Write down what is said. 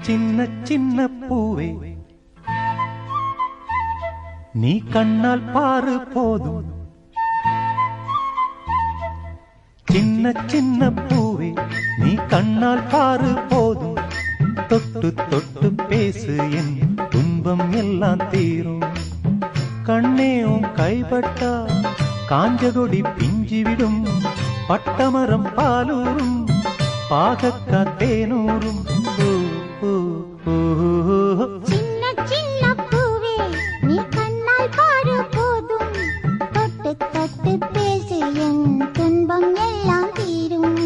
சின்ன சின்ன பூவே நீ கண்ணால் பாரு போதும். சின்ன சின்ன பூவே நீ கண்ணால் பாரு போதும். தொட்டு தொட்டு பேசு என் துன்பம் எல்லாம் தீரும். கண்ணே உன் கைப்பட்டா காஞ்சகொடி பிஞ்சிவிடும். பட்டமரம் பாலூரும் பாகக்கா தேனூரும். சின்ன சின்ன பூவே நீ கண்ணால் பாரு போதும். தொட்டு தொட்டு பேசு என் துன்பம் எல்லாம் தீரும்.